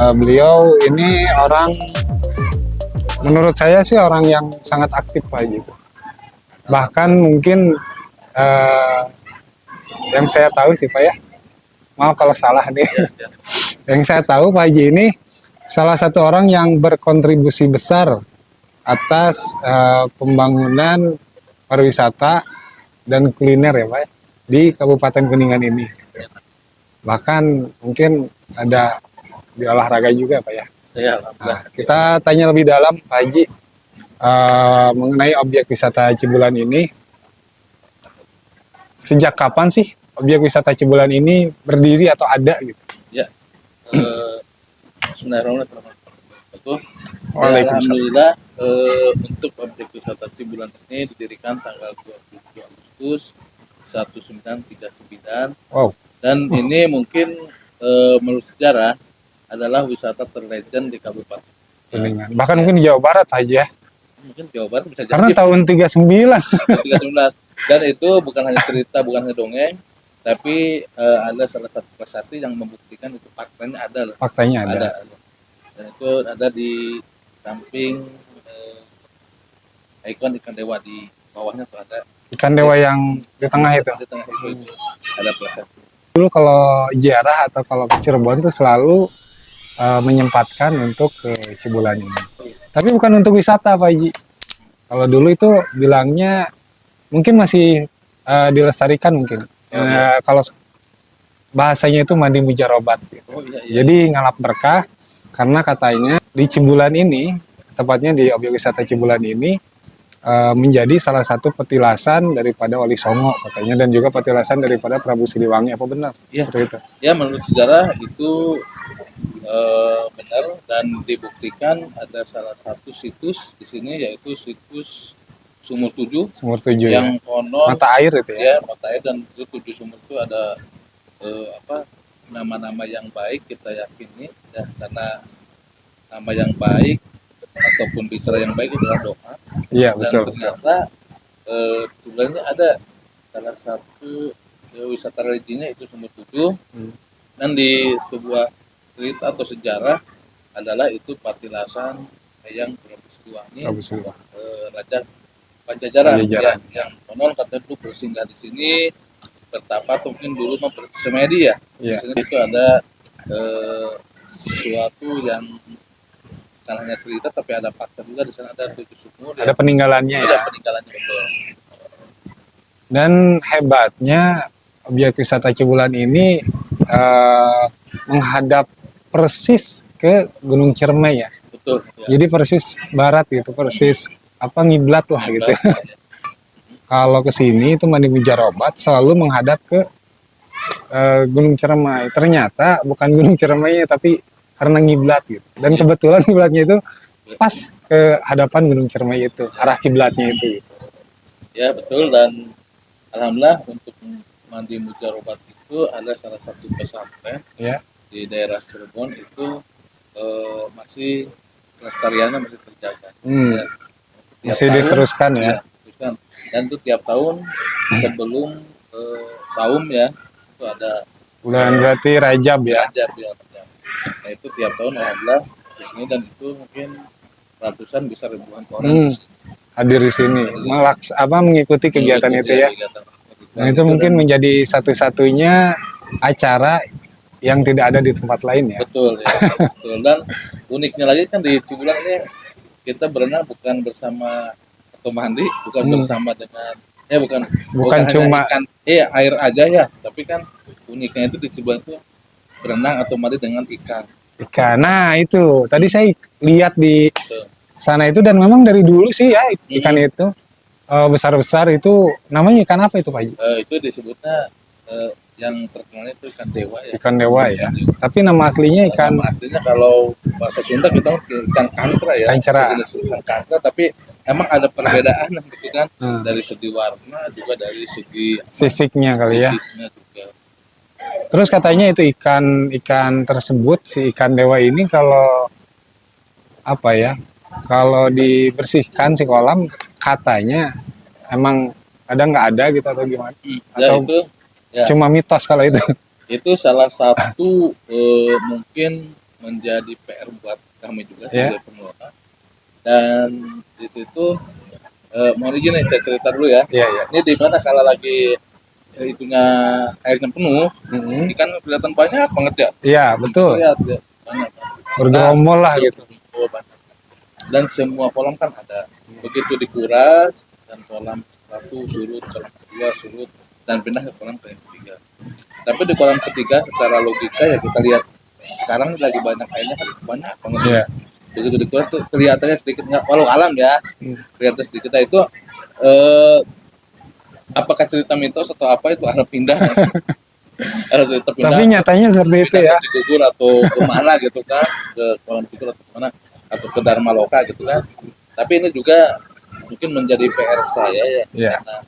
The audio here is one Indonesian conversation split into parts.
Beliau ini orang, menurut saya sih orang yang sangat aktif Pak Haji itu. Bahkan mungkin eh, yang saya tahu sih Pak ya, maaf kalau salah nih. Yang saya tahu Pak Haji ini salah satu orang yang berkontribusi besar atas pembangunan pariwisata dan kuliner ya Pak ya, di Kabupaten Kuningan ini. Bahkan mungkin ada di olahraga juga Pak ya. Nah, kita tanya lebih dalam Pak Haji mengenai objek wisata Cibulan ini. Sejak kapan sih objek wisata Cibulan ini berdiri atau ada gitu? Ya, Bismillahirrahmanirrahim. Alhamdulillah, untuk objek wisata Cibulan ini didirikan tanggal 27 Agustus 1939. Wow. Dan ini mungkin menurut sejarah adalah wisata terlegend di Kabupaten Kuningan. Bahkan mungkin di Jawa Barat Pak Haji ya. Mungkin Jawa Barat bisa jadi. Karena tahun 39. 39. Dan itu bukan hanya cerita, bukan hanya dongeng, tapi ada salah satu prasasti yang membuktikan itu faktanya ada loh. Faktanya ada. Dan itu ada di samping ikon ikan dewa, di bawahnya tuh ada Ikan dewa yang di tengah itu. Di tengah itu ada prasasti. Dulu kalau ziarah atau kalau ke Cirebon tuh selalu menyempatkan untuk ke Cibulan ini. Tapi bukan untuk wisata Pak Haji. Kalau dulu itu bilangnya mungkin masih dilestarikan mungkin. Kalau bahasanya itu mandi mujarobat. Gitu. Jadi ngalap berkah karena katanya di Cibulan ini, tepatnya di objek wisata Cibulan ini menjadi salah satu petilasan daripada Wali Songo katanya, dan juga petilasan daripada Prabu Siliwangi. Apa benar? Ya. Seperti itu. Ya, menurut sejarah itu benar, dan dibuktikan ada salah satu situs di sini, yaitu situs Sumur Tujuh. Sumur Tujuh yang ya. konon Mata air itu ya. Ya, mata air, dan itu 7 sumur itu ada nama-nama yang baik, kita yakini ya, karena nama yang baik ataupun bicara yang baik adalah doa. Iya, Dan betul. ternyata sebenarnya ada salah satu wisata religinya itu Sumur Tujuh. Dan di sebuah cerita atau sejarah adalah itu patilasan yang Prabu Siliwangi, Raja Pajajaran. Yang konon katanya itu bersinggah di sini, bertapa, mungkin dulu mah bersemedi ya. Di sini itu ada sesuatu yang bukan hanya cerita, tapi ada fakta juga. Di sana ada 7 sumur. Ada peninggalannya ya. Ada peninggalannya, betul. Dan hebatnya objek wisata Cibulan ini menghadap persis ke Gunung Ciremai ya. Betul. Ya. Jadi persis barat gitu, persis ngiblat lah gitu. Ya. Kalau ke sini itu mandi mujarobat selalu menghadap ke Gunung Ciremai. Ternyata bukan Gunung Ciremai tapi karena ngiblat gitu. Dan kebetulan kiblatnya itu pas ke hadapan Gunung Ciremai itu, arah kiblatnya itu gitu. Ya, betul. Dan alhamdulillah untuk mandi mujarobat itu ada salah satu pesantren di daerah Cirebon itu masih pelestariannya masih terjaga. Ya, masih diteruskan ya. Dan itu tiap tahun sebelum saum ya, itu ada bulan berarti Rajab ya. Nah, itu tiap tahun alhamdulillah di sini, dan itu mungkin ratusan bisa ribuan orang hadir di sini, mengikuti kegiatan itu ya. Nah, itu mungkin menjadi satu-satunya acara yang tidak ada di tempat lain ya. Betul ya. Betul. Dan uniknya lagi kan di Cibulan ini kita berenang bukan bersama atau mandi, bukan bersama dengan bukan cuma ikan, air aja ya, tapi kan uniknya itu di Cibulan itu berenang atau mandi dengan ikan. Nah, itu tadi saya lihat di sana itu, dan memang dari dulu sih ya ikan itu besar-besar itu. Namanya ikan apa itu Pak Haji? Itu disebutnya yang terkenal itu ikan dewa ya. Ikan dewa ya. Tapi nama aslinya ikan. Nama aslinya kalau bahasa Sunda kita ikan kankra ya. Ikan kankra, tapi emang ada perbedaan gitu kan, dari segi warna juga dari segi sisiknya kali ya. Juga. Terus katanya itu ikan tersebut, si ikan dewa ini kalau kalau dibersihkan si kolam, katanya emang nggak ada gitu atau gimana? Atau itu, cuma mitos kalau itu? Itu salah satu mungkin menjadi PR buat kami juga Ya. sebagai pengelola. Dan di situ mohon izin nih saya cerita dulu ya. Iya, iya. Ini di mana kalau lagi itunya airnya penuh, Mm-mm. ikan kelihatan banyak banget ya. Iya, betul. Lihat ya, banyak. Bergerombol lah gitu. Banyak. Dan semua kolam kan ada. Begitu dikuras dan kolam satu surut, kolam kedua surut, dan pindah ke kolam ketiga. Tapi di kolam ketiga secara logika ya kita lihat sekarang lagi banyak airnya kan banyak banget. Iya. Begitu dikuras tuh kelihatannya sedikit nggak walau alam ya, kelihatan sedikit. Nah, itu apakah cerita mitos atau apa itu harus pindah? Harus tetap pindah. Tapi nyatanya seperti itu ya. Di gugur atau kemana gitu kan, ke kolam gugur atau kemana, atau ke Dharma Loka gitu kan. Tapi ini juga mungkin menjadi PR saya ya. Iya. Karena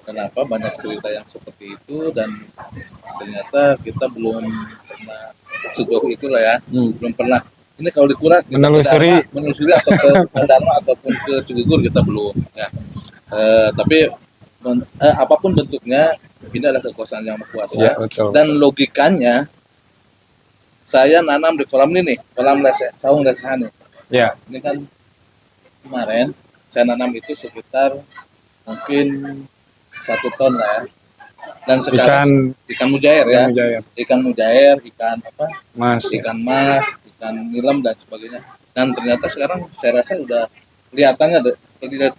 kenapa banyak cerita yang seperti itu dan ternyata kita belum pernah sejauh itulah ya, belum pernah. Ini kalau dikuras kita Menelusuri. menelusuri atau ke Dharma ataupun ke Cigugur kita belum ya. Tapi apapun bentuknya ini adalah kekuasaan yang Maha Kuasa. Iya, betul. Dan logikanya saya nanam di kolam ini nih, kolam saung lesehan nih. Iya. Ini kan kemarin saya nanam itu sekitar mungkin 1 ton lah ya. Dan sekarang ikan mujair ya, Mujair. ikan mujair, ikan apa? Mas. Ikan mas, ikan nilam dan sebagainya. Dan ternyata sekarang saya rasa udah kelihatannya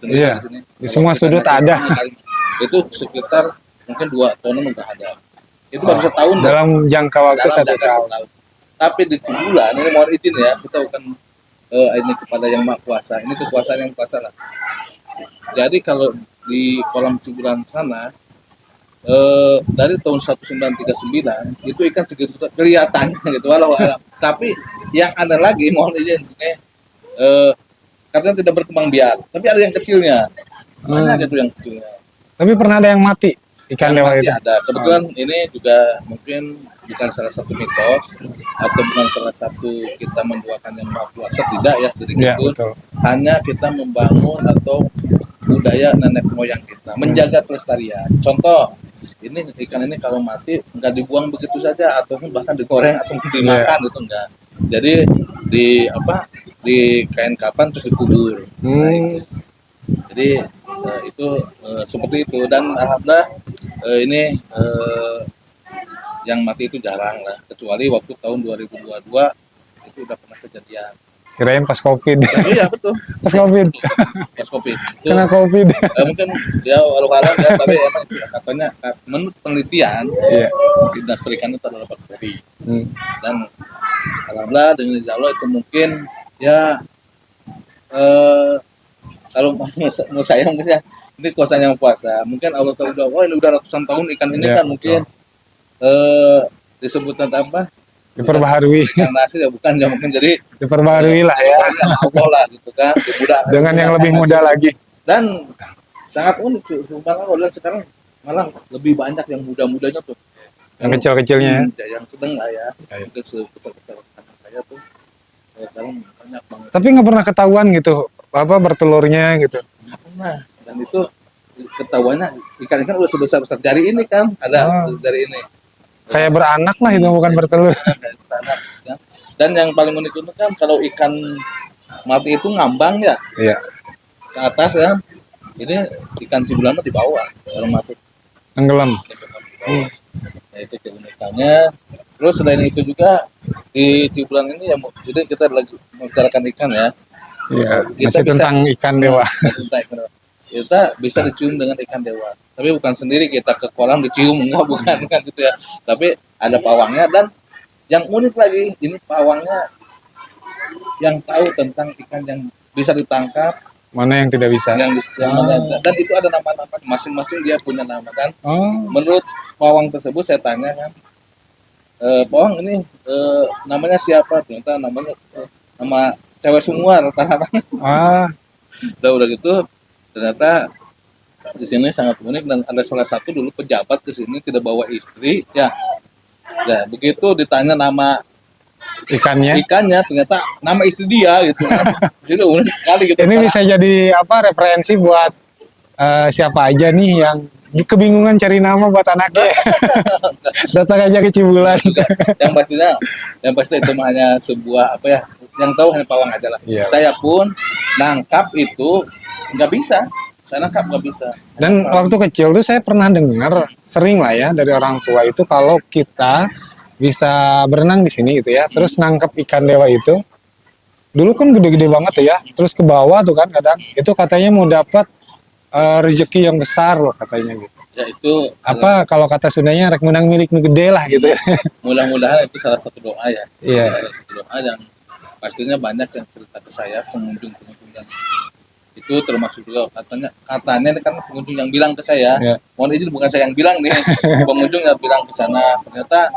Iya. di sini. Di semua sudut ada. Itu sekitar mungkin 2 tonan udah ada. Itu baru setahun loh. Dalam jangka waktu Dalam 1 jangka tahun. setahun. Tapi di bulan ini mohon izin ya, kita bukan ini kepada yang Maha Kuasa. Ini kekuasaan yang kuasa lah. Jadi kalau di kolam Cibulan sana dari tahun 1939 itu ikan segitu kelihatannya gitu walau tapi yang ada lagi mohon izin ini katanya tidak berkembang biak, tapi ada yang kecilnya. Banyak itu yang kecilnya. Tapi pernah ada yang mati ikan dewa Mati itu. ada. Kebetulan ini juga mungkin bukan salah satu mitos atau bukan salah satu kita mendoakan yang Maha Kuasa, tidak ya, jadi Iya, itu betul. hanya kita membangun atau budaya nenek moyang kita, menjaga kelestarian. Contoh, ini ikan ini kalau mati nggak dibuang begitu saja ataupun bahkan digoreng atau dimakan itu enggak. Jadi di kain kapan terus dikubur. Nah, itu. Jadi itu seperti itu dan alhamdulillah ini yang mati itu jarang lah, kecuali waktu tahun 2022 itu udah pernah kejadian. Kirain pas COVID. Iya betul. Pas COVID. Pas COVID. Itu, Kena COVID. mungkin dia walau-walau ya, tapi emang itu katanya menurut penelitian Iya. Dinas Perikanan terdapat bakteri. Dan alhamdulillah dengan insya Allah itu mungkin ya kalau menurut saya mungkin ya ini kuasa yang puasa. Mungkin Allah tahu ini udah ratusan tahun ikan ini Ya, kan mungkin disebut apa? Diperbaharui. Ikan nasi ya bukan ya mungkin jadi Diperbaharui lah ya. Allah lah gitu kan. Dengan yang lebih muda lagi. Dan sangat unik tuh. Malah dan sekarang malah lebih banyak yang muda-mudanya tuh. Yang kecil-kecilnya ya. Yang sedang lah ya. Ya. Mungkin sekitar saya tuh sekarang banyak banget. Tapi nggak pernah ketahuan gitu apa bertelurnya gitu. Nggak pernah. Dan itu ketahuannya ikan-ikan udah sebesar-besar jari ini kan ada jari ini. Kayak beranak lah itu bukan bertelur. Dan yang paling unik itu kan kalau ikan mati itu ngambang ya Iya. ke atas ya. Ini ikan cibulan di bawah kalau mati. Tenggelam. Nah, itu keunikannya. Terus selain itu juga di cibulan ini ya jadi kita lagi membicarakan ikan ya. Iya. Kita Masih tentang ikan dewa. Tentang ikan dewa. Kita bisa dicium dengan ikan dewa. Tapi bukan sendiri kita ke kolam dicium, enggak, bukan gitu ya. Tapi ada pawangnya dan yang unik lagi ini pawangnya yang tahu tentang ikan yang bisa ditangkap, Mana yang tidak bisa. yang dan itu ada nama-nama masing-masing dia punya nama kan. Oh. Menurut pawang tersebut saya tanya kan, pawang ini namanya siapa? Ternyata namanya nama cewek semua rata-rata. Udah gitu ternyata di sini sangat unik dan ada salah satu dulu pejabat ke sini tidak bawa istri ya. Nah begitu ditanya nama Ikannya. ternyata nama istri dia gitu kan. Jadi unik sekali gitu. Ini bisa jadi apa referensi buat siapa aja nih yang kebingungan cari nama buat anaknya. Datang aja ke Cibulan. Juga. yang pasti itu mah hanya sebuah apa ya, yang tahu hanya pawang aja lah. Iya. Saya pun nangkap itu nggak bisa, saya nangkap nggak bisa. Dan waktu kecil tuh saya pernah dengar sering lah ya dari orang tua itu kalau kita bisa berenang di sini gitu ya, terus nangkap ikan dewa itu. Dulu kan gede-gede banget tuh ya, terus ke bawah tuh kan kadang itu katanya mau dapat rezeki yang besar loh katanya gitu. Ya itu Apa kalau kata Sundanya rek menang milik nu gede lah gitu. mudah-mudahan itu salah satu doa ya. Iya. Salah satu doa yang pastinya banyak yang cerita ke saya, pengunjung-pengunjung, dan itu termasuk juga katanya ini kan pengunjung yang bilang ke saya. Iya. Mohon izin, bukan saya yang bilang nih, pengunjung yang bilang ke sana ternyata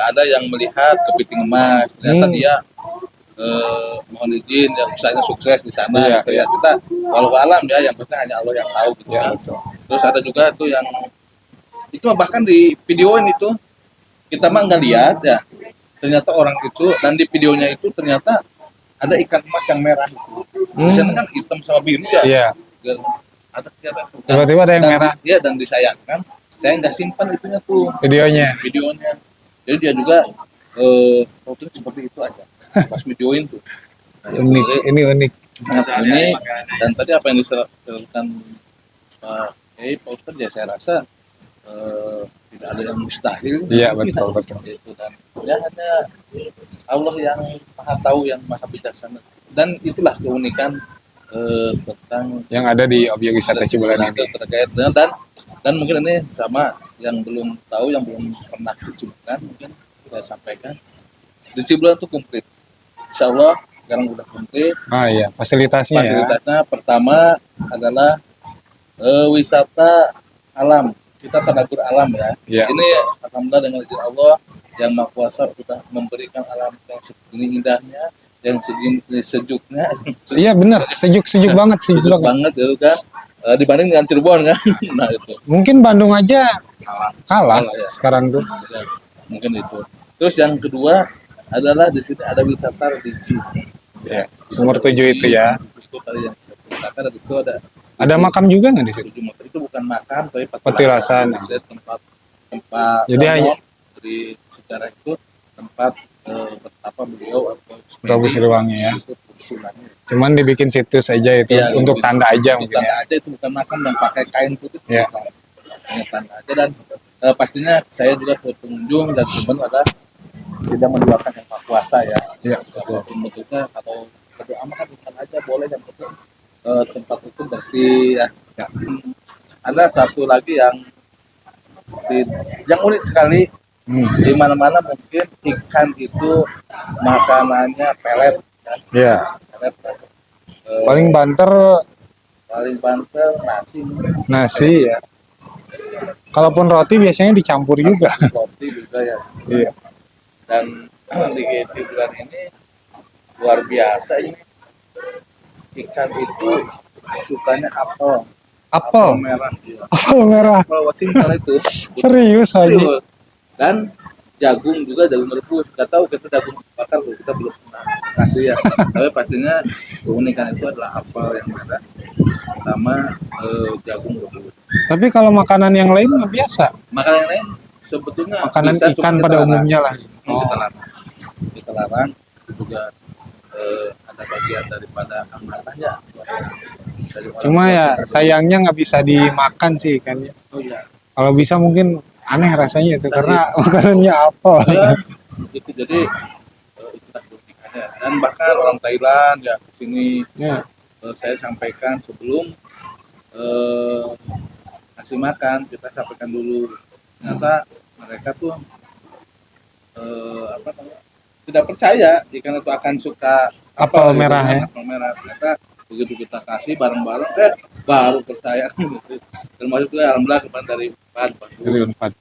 ada yang melihat kepiting emas, ternyata dia mohon izin ya usahanya sukses di sana. Iya, gitu ya. Kita walau alam ya, yang penting hanya Allah yang tahu gitu Ya, kan. betul. Terus ada juga tuh yang itu bahkan di videoin itu, kita mah nggak lihat ya, ternyata orang itu, dan di videonya itu ternyata ada ikan emas yang merah itu. Di sana kan hitam sama biru ya. Iya. Dan ada ternyata tuh. Tiba-tiba ada yang merah. Iya, dan disayangkan saya nggak simpan itunya tuh Videonya. Jadi dia juga fotonya seperti itu aja pas videoin tuh. Nah, itu Unik, jadi ini unik. sangat unik. Dan tadi apa yang disampaikan Pak Ustadz ya, saya rasa tidak ada yang mustahil. Iya, betul, betul. Itu, dan ya hanya Allah yang maha tahu, yang maha bijaksana. Dan itulah keunikan tentang Yang ada di objek wisata Cibulan ini. terkait dengan, dan mungkin ini sama yang belum tahu, yang belum pernah ke Cibulan, mungkin saya sampaikan di Cibulan itu komplit. Insya Allah sekarang udah komplit. Ah iya, fasilitasnya ya. Fasilitasnya pertama adalah wisata alam. Kita tadabbur alam ya. Iya. Ini alhamdulillah dengan izin Allah yang Maha Kuasa sudah memberikan alam yang segini indahnya, yang segini sejuknya. Iya benar, sejuk banget, sejuk Sejuk banget. banget itu kan. Dibanding dengan Cirebon kan. Nah itu. Mungkin Bandung aja kalah Kalah, ya. sekarang tuh. Ya, mungkin itu. Terus yang kedua adalah di sini ada wisata religi. Ya, Sumur 7 itu ya. Itu tadi yang saya ceritakan, di situ Ada makam juga nggak di situ? 7 meter. Itu bukan makam tapi Petilasan. Ada tempat Jadi hanya dari sejarah itu tempat betapa beliau atau Prabu Siliwangi ya. itu Prabu Siliwangi. Cuman dibikin situs aja itu Ya, untuk itu tanda aja mungkin tanda ya. aja, itu bukan makam dan pakai kain putih. Ya. Bukan. Hanya tanda aja. Dan pastinya saya juga pengunjung dan teman adalah tidak mendoakan yang Maha Kuasa ya. Iya, betul. Apapun bentuknya, atau berdoa mah kan bukan aja boleh, yang penting tempat itu bersih ya. Ya. Ada satu lagi yang unik sekali, di mana-mana mungkin ikan itu makanannya pelet kan? Iya. Pelet. Paling banter Paling banter nasi ya. Kalaupun roti biasanya dicampur juga. roti juga ya. Iya. Dan di bulan ini luar biasa ini, ikan itu sukanya apel Apel merah ya. apel merah. Apel Washington itu Serius Haji. Serius. Dan jagung juga, jagung rebus. Gak tahu kita jagung bakar tuh, kita belum pernah kasih ya. Tapi pastinya keunikan itu adalah apel yang merah sama jagung rebus. Tapi kalau makanan yang lain nggak biasa. Makanan yang lain sebetulnya Makanan bisa, ikan cuma pada kita larang. umumnya lah. Kita larang. Kita larang. Itu juga ada bagian daripada amanah ya. Dari orang Cuma tua ya kita. sayangnya nggak bisa dimakan sih ikannya. Oh iya. Kalau bisa mungkin aneh rasanya itu karena makanannya apel. Ya, itu jadi itulah keunikannya. Dan bahkan orang Thailand ya sini Ya. saya sampaikan sebelum kasih makan, kita sampaikan dulu. Ternyata mereka tuh apa namanya, tidak percaya ikan itu akan suka Apel merah ya. Apel merah. Ternyata begitu kita kasih bareng-bareng, baru percaya gitu. Termasuk juga alhamdulillah kemarin dari Dari Unpad.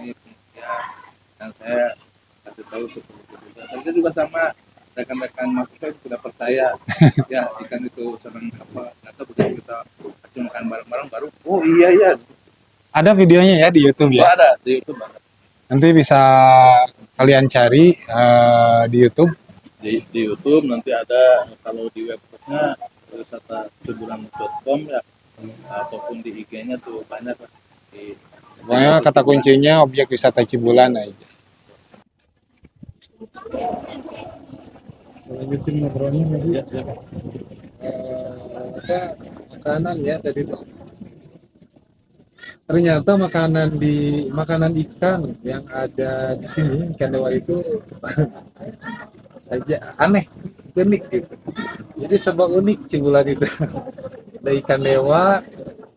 ini ya, dan saya kasih tahu seperti itu juga. Saya juga sama rekan-rekan masuk saya tidak percaya ya ikan itu senang apa. Ternyata begitu kita kasih makan bareng-bareng baru oh iya. Ada videonya ya di YouTube Oh, ya. ada di YouTube banget. Nanti bisa kalian cari di YouTube. Di YouTube nanti ada, kalau di websitenya wisata cibulan.com ya, ataupun di IG-nya tuh banyak lah. Di, Pokoknya kata kuncinya objek wisata Cibulan aja. Lanjutin ngobrolnya lagi. ya, ya. Apa makanan ya tadi tuh. Ternyata makanan ikan yang ada di sini ikan dewa itu aja aneh, unik gitu. Jadi serba unik Cibulan itu. Ada ikan dewa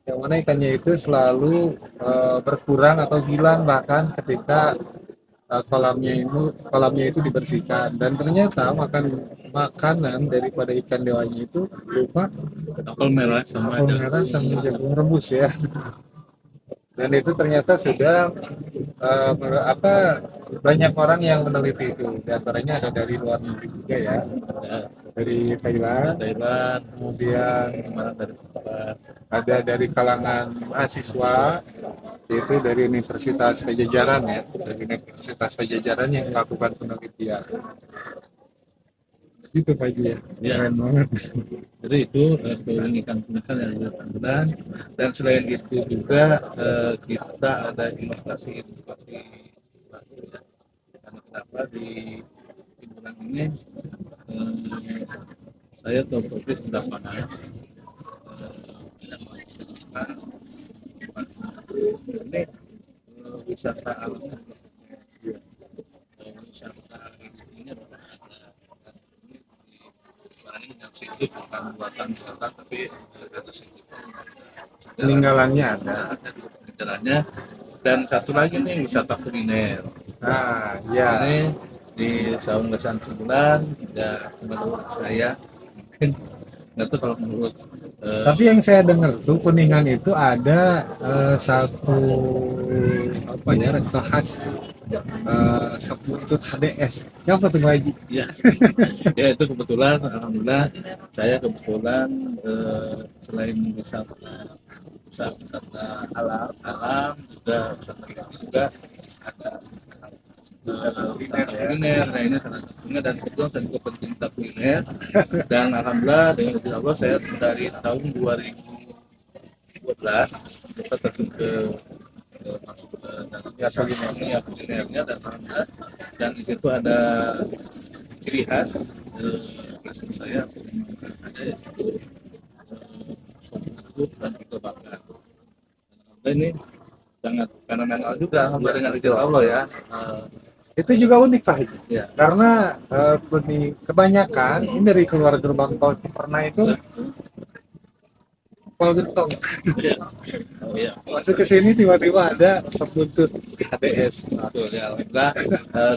yang mana ikannya itu selalu berkurang atau hilang bahkan ketika kolamnya itu dibersihkan, dan ternyata makanan daripada ikan dewanya itu berupa Apel merah sama apel jagung. merah sama jagung rebus ya. Dan itu ternyata sudah banyak orang yang meneliti itu. Di antaranya ada dari luar negeri juga ya, Ya, dari Thailand, Thailand, kemudian kemarin dari Jepang. ada dari kalangan mahasiswa, yaitu dari Universitas Pajajaran ya, dari Universitas Pajajaran yang melakukan penelitian. Itu Pak Ji ya, Ya, keren banget. jadi itu keunikan-keunikan yang ada. Dan selain itu juga kita ada inovasi-inovasi baru ya. Karena kenapa di Timbulan ini eh, saya tahu fokus sudah pernah ini wisata alam, wisata ini adalah ada dan ini barangnya dengan situ bukan buatan tapi ada situ Peninggalannya ada. ada di peninggalannya. Dan satu lagi nih wisata kuliner. Nah, ya. Ini di Saung Lesan Cibulan ya, menurut saya mungkin nggak tahu kalau menurut Tapi yang saya dengar tuh Kuningan itu ada satu apa ya rasa khas sebuntut HDS. Apa tuh Pak Haji? ya ya itu kebetulan alhamdulillah saya kebetulan selain wisata alam juga wisata juga ada kuliner. Nah ini salah satunya, dan kebetulan saya juga pencinta kuliner, dan alhamdulillah dengan izin Allah saya dari tahun 2012 kita terjun masuk ke dalam jasa dunia kulinernya, dan alhamdulillah dan di situ ada ciri khas resep saya ada yaitu sop uduk dan juga bakar. Dan ini sangat fenomenal juga alhamdulillah dengan izin Allah ya. Itu juga unik Pak Haji. Ya. Karena kebanyakan ini dari keluar gerbang tol Ciperna itu Pol Gentong. Oh, iya. Masuk ke sini tiba-tiba ada sebuntut HDS. Betul ya, alhamdulillah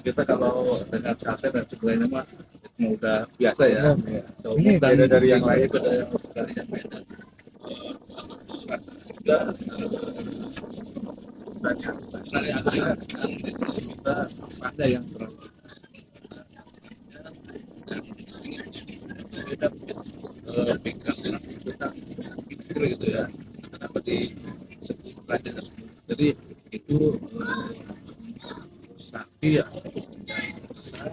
kita kalau dengan sate dan sebagainya mah itu udah biasa ya. Ini beda dari yang lain. Beda dari yang beda. Rasa juga dari ada dan di sini kita ada yang terlalu beda pikiran orang kita pikir gitu ya, kenapa disebut raja tersebut. Jadi itu sapi ya besar,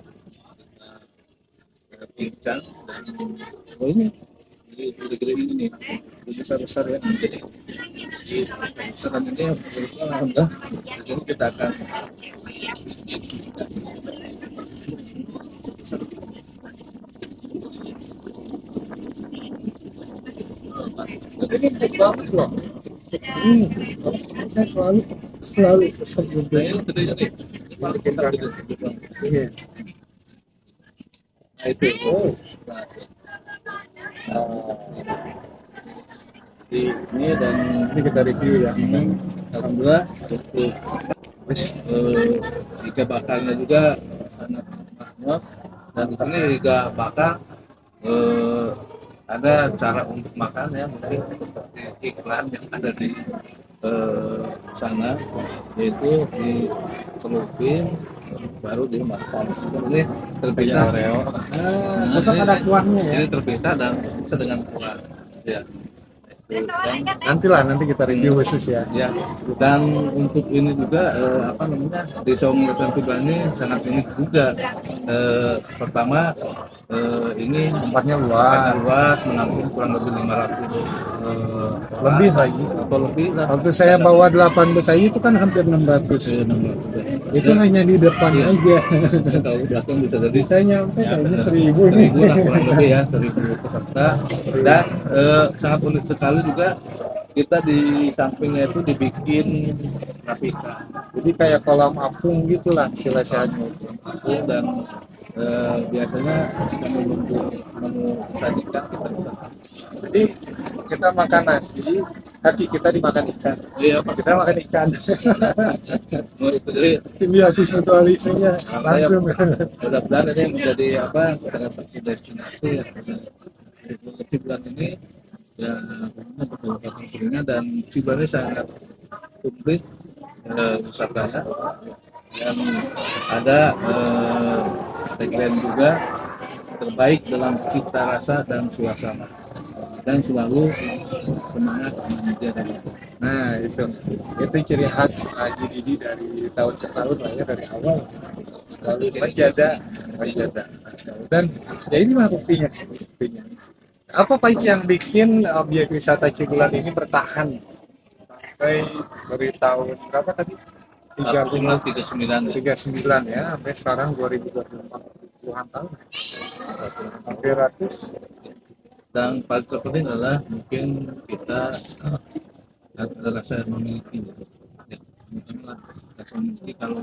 pincang, dan oh ini gede-gede ini nih, besar-besar ya. Jadi besaran ini alhamdulillah. Jadi kita akan Ini empuk banget loh. Saya selalu sebuntut. nah ini gedenya nih, Balikin kaki. gede. Ini. Nah itu Oh. di ini, dan Ini kita review ya. alhamdulillah untuk jika bakarnya juga sangat mahal, dan di sini juga bakar ada cara untuk makan ya, mungkin seperti iklan yang ada di sana, yaitu dicelupin baru dimakan. Ini terpisah. Tetap ada kuahnya ya. Ini terpisah dan kita dengan kuah ya. Nanti kita review khusus ya. Ya, dan untuk ini juga apa namanya di Saung Wetan Tuban ini sangat unik juga. Pertama ini Tempatnya tempatnya luas, luas, menampung kurang lebih 500 lebih lagi. atau lebih lah. Waktu saya bawa 8 bus aja itu kan hampir 600. Itu hanya di depan Iya. aja. Kalau belakang bisa jadi Bisa nyampe kayaknya 1000 nih. 1000 lah kurang lebih ya, 1000 peserta. Dan sangat unik sekali juga kita di sampingnya itu dibikin grafika. Jadi kayak kolam apung gitu lah istilahnya. Dan biasanya kita menunggu menu disajikan kita bisa. Jadi kita makan nasi, kaki kita dimakan ikan. Iya Pak. Kita makan ikan. Oh, itu jadi Simbiosis mutualismenya langsung. mudah-mudahan ini menjadi apa dengan satu destinasi yang di Cibulan ini ya untuk beberapa kuliner, dan Cibulan ini sangat komplit wisatanya, dan ada tagline juga terbaik dalam cita rasa dan suasana, dan selalu semangat menjaga itu. Nah itu ciri khas Haji Didi dari tahun ke tahun lah ya, dari awal lalu menjaga. Dan ya inilah buktinya. Apa Pak yang bikin objek wisata Cibulan ini bertahan sampai dari tahun berapa tadi? 39 39 ya, sampai sekarang 2024, puluhan tahun, hampir ratus. Dan paling terpenting adalah mungkin kita ada rasa memiliki ya, mungkinlah rasa memiliki. Kalau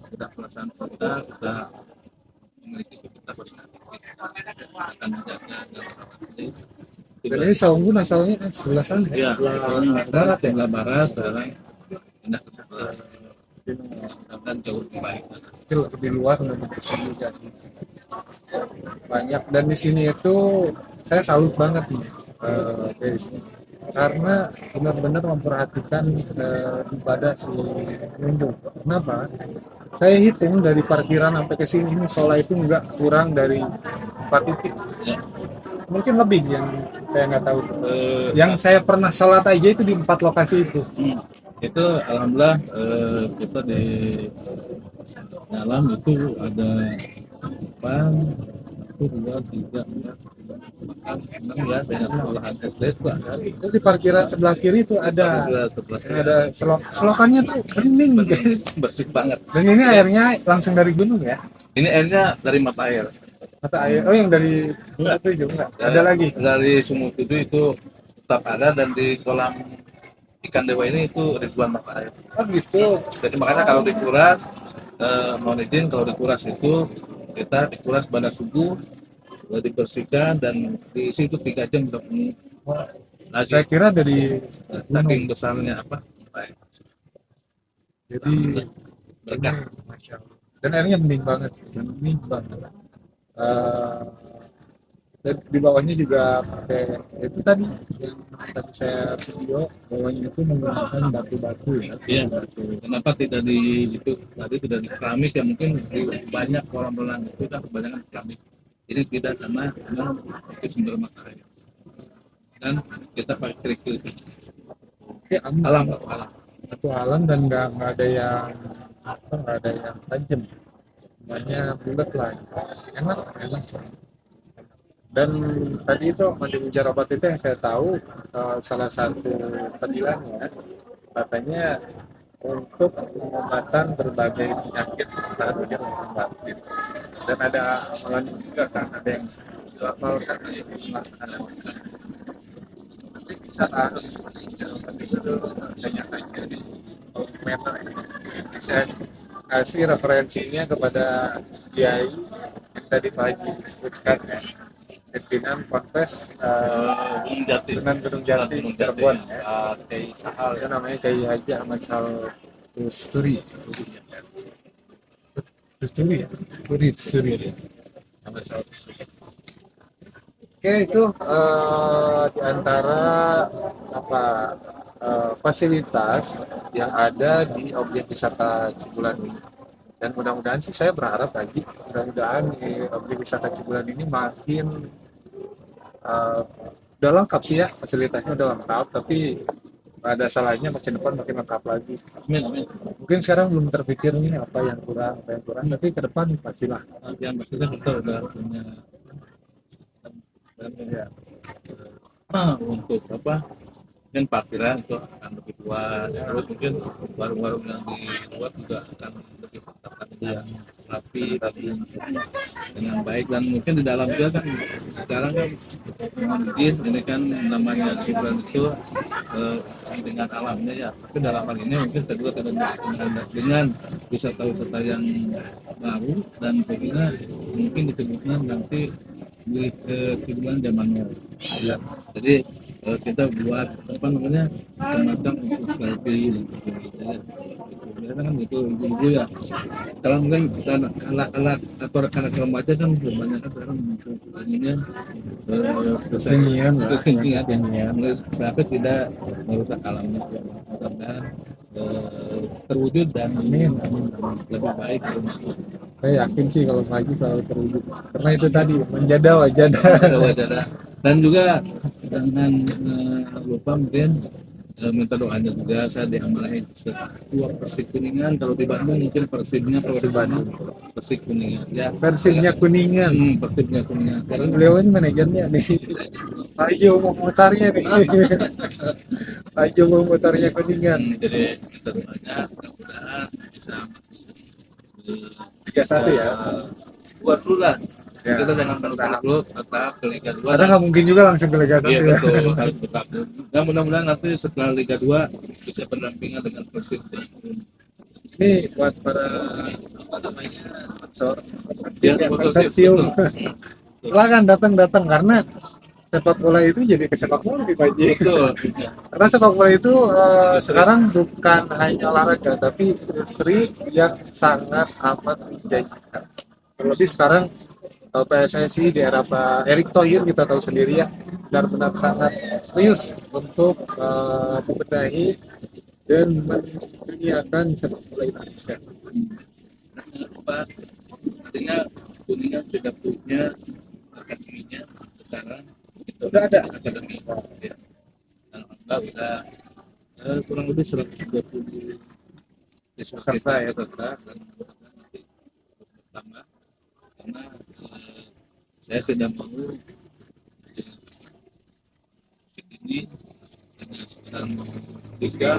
kita perasaan kita memiliki, kita personality, kita akan menjaga dan merawat itu. Dan ini Saunggun asalnya kan sebelah sana Ya, sebelah barat ya. sebelah barat, sekarang pindah ke sebelah dan jauh lebih baik. Kecil lebih luas, lebih besar juga sih. Banyak, dan di sini itu saya salut banget nih guys, karena benar-benar memperhatikan ibadah si pengunjung. Kenapa? Saya hitung dari parkiran sampai ke sini musola itu nggak kurang dari 4 titik. Ya. Mungkin lebih yang saya nggak tahu. Yang saya pernah sholat aja itu di 4 lokasi itu. Itu alhamdulillah kita di dalam itu ada 8, 1, 2, 3, 4, 5, 6 ya, dengan olahan atlet Pak. Itu di parkiran sebelah kiri itu ada selokannya tuh bening guys. Bersih banget. Dan ini airnya langsung dari gunung ya. Ini airnya dari mata air. Mata air. Oh, yang dari itu juga enggak. Ada lagi. Dari Sumur Tudu itu tetap ada, dan di kolam ikan dewa ini itu ribuan mata air. Oh gitu. Jadi makanya kalau dikuras, mohon izin, kalau dikuras itu kita dikuras pada subuh, dibersihkan, dan di situ 3 jam sudah penuh. Lagi Saya kira dari saking besarnya apa? Baik. Jadi Berkah. Masya Allah. Dan airnya bening banget. Bening banget. Dan di bawahnya juga pakai itu tadi yang tadi saya video, bawahnya itu menggunakan batu-batu ya. Iya. Kenapa tidak di itu tadi tidak di keramik ya, mungkin di banyak kolam renang itu kan kebanyakan keramik. Jadi tidak, karena memang itu sumber mata air. Dan kita pakai kerikil Ya, alam, alam. satu alam, dan nggak ada yang apa, nggak ada yang tajam, semuanya bulat lah, enak. Dan tadi itu mandi mujarobat itu yang saya tahu salah satu panggilannya katanya untuk pengobatan berbagai penyakit barunya maupun batin. Dan ada amalan juga kan, ada yang dihafalkan nanti bisa mujarobat itu tanya-tanya di komentar, bisa kasih referensinya kepada kiai yang tadi pagi disebutkan ya, pimpinan Ponpes Sunan Gunung Jati Cirebon ya. Kiai Sahal Itu namanya Kiai Haji Ahmad Sal Tusturi. Tusturi. Ahmad Sal Tusturi. Oke, itu di antara apa fasilitas yang ada di objek wisata Cibulan ini. Dan mudah-mudahan sih, saya berharap lagi, mudah-mudahan objek wisata Cibulan ini makin udah lengkap sih ya, fasilitasnya udah lengkap, tapi ada salahnya makin depan makin lengkap lagi. Amin, amin. Mungkin sekarang belum terpikir nih apa yang kurang, tapi ke depan pastilah. Yang pastinya kita udah punya Ya. untuk apa, mungkin parkiran itu akan lebih luas, terus mungkin warung-warung yang di luar juga akan lebih tertata dengan rapi dengan baik, dan mungkin di dalam juga kan sekarang kan mungkin ini kan namanya Cibulan itu dengan alamnya ya, tapi dalam hal ini mungkin kedua dengan wisata-wisata yang baru, dan tentunya mungkin disebutnya nanti di Cibulan zaman now ya. Jadi kita buat apa namanya, semacam untuk selfie dan sebagainya. Biasanya kan itu ibu-ibu ya. Kalau mungkin kita anak-anak atau anak remaja kan kebanyakan sekarang ininya Kekinian lah, kekinian, kekinian. tapi tidak merusak alamnya. Mudah-mudahan terwujud dan Amin. lebih baik. Saya yakin sih kalau pagi selalu terwujud. Karena itu tadi menjaga wajah. Dan juga jangan lupa mungkin minta doanya juga. Saya diamanahi sebuah Persik Kuningan, kalau di Bandung mungkin Persibnya Persib Bandung. Persik Kuningan ya, Persibnya Kuningan. Persibnya Kuningan. Karena beliau ini manajernya nih. Pak Jo mau mutarnya nih. Pak Jo mau mutarnya Kuningan. Jadi minta doanya mudah-mudahan bisa 31 ya. buat dulu lah. Ya. Kita jangan berharap dulu tetap ke Liga 2. Karena nggak mungkin juga langsung ke Liga 1 Iya ya. betul, harus tetap. Dan mudah-mudahan nanti setelah Liga 2 bisa berdampingan dengan Persib. Ini buat para apa namanya sponsor Ya, konsorsium. Silakan datang karena sepak bola itu jadi ke sepak bola di Pak Ji. Betul. Karena sepak bola itu sekarang bukan hanya olahraga tapi industri yang sangat amat menjanjikan. Terlebih sekarang PSSI di era Pak Erick Thohir, kita tahu sendiri ya, benar-benar sangat serius untuk membenahi dan menduniakan sepak bola Indonesia. Apa artinya Kuningan tidak punya akademinya, sekarang itu Udah ada akademi ya. Dan udah kurang lebih 120 peserta ya, peserta, dan mudah-mudahan nanti bertambah, karena saya tidak mau ini hanya sekedar tiga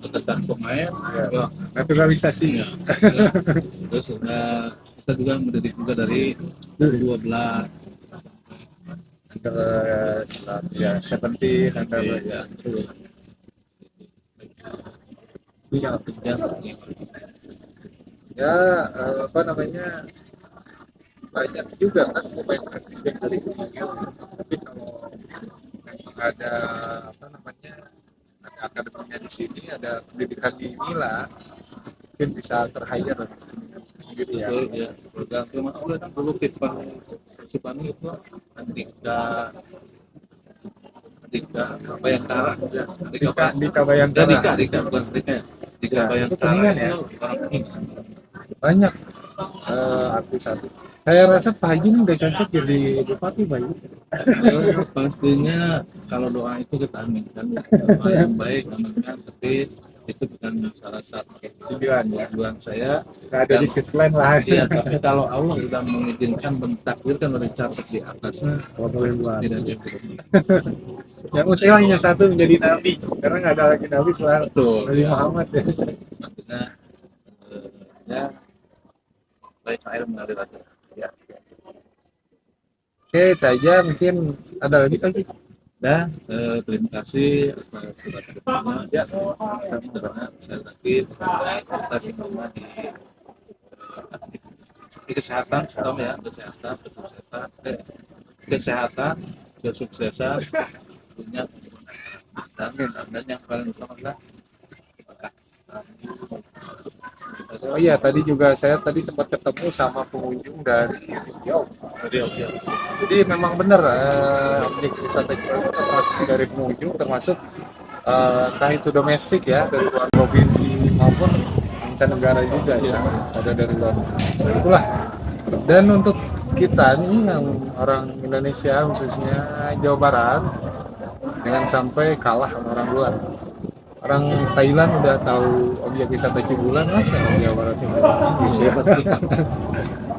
tentang pemain ya. naturalisasi. Ya. Terus kita juga mendidik juga dari 12 Under ya 17 under ya terus yang ya apa namanya banyak juga kan pemain yang dari Kuningan, tapi kalau memang ada apa namanya ada akademinya di sini, ada pendidikan di inilah, mungkin bisa ter-hire sendiri ya. betul ya, bergantung udah dulu kiper Persibani itu Andika Bayangkara ya, Andika Bayangkara. Dika bukan Andika Ya, Bayangkara itu Kuningan ya. itu orang Kuningan. Banyak artis-artis. Saya rasa Pak Haji ini udah cocok jadi bupati Pak Haji. Pastinya kalau doa itu kita aminkan, doa yang baik aminkan, tapi itu bukan salah satu Tujuan ya. tujuan saya. Nggak ada disiplin lah. Iya, tapi kalau Allah sudah mengizinkan, mentakdirkan, udah dicatat di atasnya, Kalau boleh buat. tidak ada yang Yang mustahil hanya satu, menjadi nabi, karena nggak ada lagi nabi selain betul. Nabi Ya, Muhammad ya. artinya ya baik air mengalir aja. Ya. Oke, itu aja. Mungkin ada lagi kali. Dan terima kasih atas sudah kedatangannya. Ya, saya mendengar saya lagi kita semua di kesehatan, Tom ya, kesehatan, kesuksesan, punya dan yang paling utama adalah Oh iya, tadi juga saya sempat ketemu sama pengunjung dari Riau. Jadi memang benar objek wisata Cirebon itu termasuk dari pengunjung, termasuk entah itu domestik ya, dari luar provinsi maupun mancanegara juga ya, ada dari luar. Itulah. Dan untuk kita nih yang orang Indonesia khususnya Jawa Barat jangan sampai kalah sama orang luar. Orang Thailand udah tahu objek wisata Cibulan, masa orang Jawa Barat ini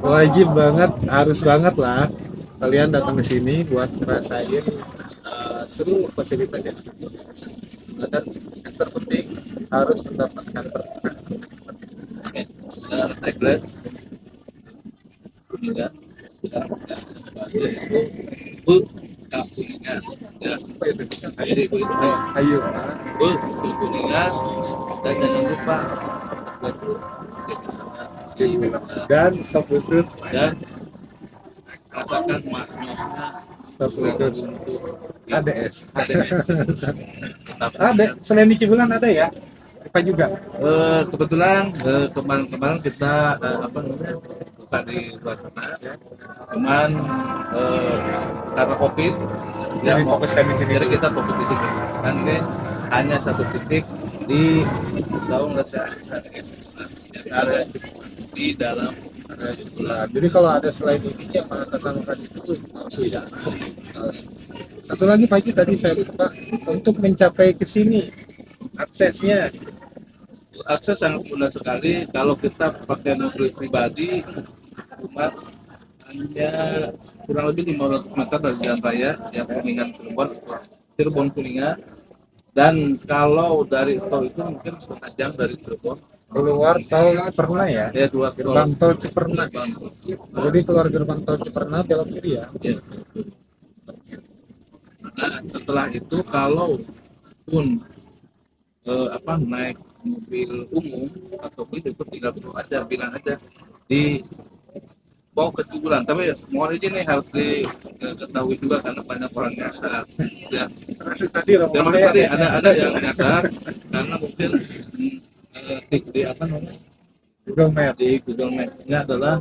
wajib banget, harus banget lah kalian datang ke sini buat ngerasain seluruh fasilitas yang ada di desa. Dan yang terpenting harus mendapatkan berkah. tagline kuningan itu bu kuningan ya Apa itu? jadi begitu Ayo, bu kuningan dan jangan lupa batu di sana dan stop lutut, dan rasakan maknosnya stop lutut. untuk ADS. tetap Ada, selain di Cibulan ada ya? Apa juga? kebetulan kemarin-kemarin kita apa namanya buka di luar sana cuman karena covid Jadi fokuskan di sini jadi dulu. kita fokus di sini kan ini hanya satu titik di Saung Desa yang area Cipulan di dalam area Cipulan. Nah, jadi kalau ada selain ini yang mengatasnamakan itu palsu ya. Palsu. Satu lagi Pak Haji, tadi saya lupa untuk mencapai ke sini aksesnya. Akses sangat mudah sekali kalau kita pakai mobil pribadi cuma hanya kurang lebih 500 meter dari jalan raya yang Kuningan Cirebon Kuningan, dan kalau dari tol itu mungkin setengah jam dari Cirebon Keluar tol Ciperna ya. ya dua Gerbang tol Ciperna. gerbang tol. Jadi keluar gerbang tol Ciperna belok kiri ya. Ya. Nah setelah itu kalau pun apa naik mobil umum atau itu tinggal bilang aja di bawa ke Cibulan, tapi mohon izin nih harus diketahui juga karena banyak orang nyasar ya. Terus tadi Dan rombongan tadi ada yang nyasar karena mungkin di apa namanya Google Map. di Google Map-nya adalah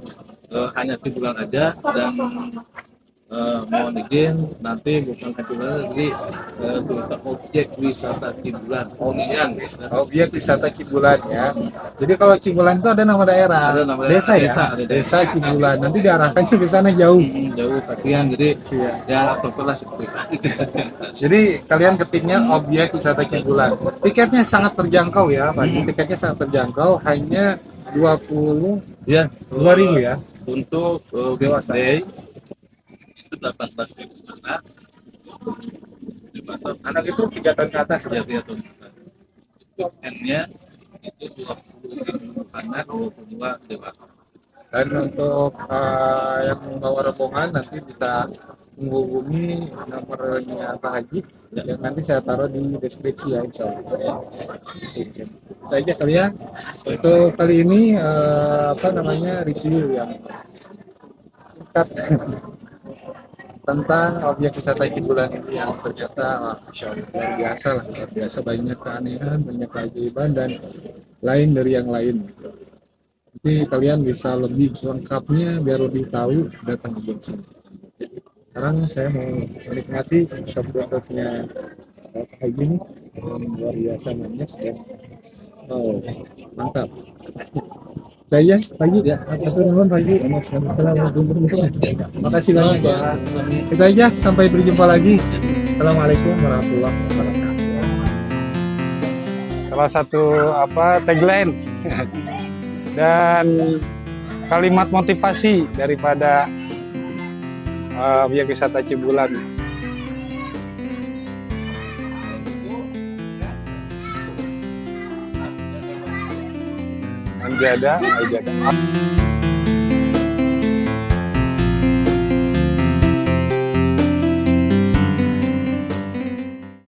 hanya Cibulan aja, dan mohon izin nanti bukan Cibulan, jadi kita objek wisata Cibulan Kuningan. Objek wisata Cibulan ya. Jadi kalau Cibulan itu ada nama daerah, Ada nama daerah, desa ya, desa, ada desa Cibulan. Nanti diarahkannya ke sana jauh. Jauh kasihan, jadi Siap. ya terpelah seperti itu. Jadi kalian ketiknya objek wisata Cibulan. Tiketnya sangat terjangkau ya, Pak. Tiketnya sangat terjangkau, hanya 22.000 Ya, ya. untuk weekday itu 18.000 anak, dewasa Anak itu 3 tahun ke atas ya. ya tuh. Untuk N-nya itu 20.000 anak, 22 dewasa. Dan untuk yang membawa rombongan nanti bisa menghubungi nomornya Pak Haji yang nanti saya taruh di deskripsi ya, insya Allah. Oke. Itu aja kali ya. Untuk kali ini apa namanya review yang singkat tentang objek wisata Cibulan ini yang ternyata Masya Allah, luar biasa lah, luar biasa, banyak keanehan, banyak keajaiban dan lain dari yang lain. Jadi kalian bisa lebih lengkapnya biar lebih tahu datang ke sini. Sekarang saya mau menikmati shop buntutnya Pak Haji ini yang luar biasa manis ya. Oh, mantap. Saya Pak Haji, atur nuhun Pak Haji. Makasih banyak ya. Itu aja, sampai berjumpa lagi. Assalamualaikum warahmatullahi wabarakatuh. Salah satu tagline dan kalimat motivasi daripada objek wisata Cibulan. Anjada, Anjada.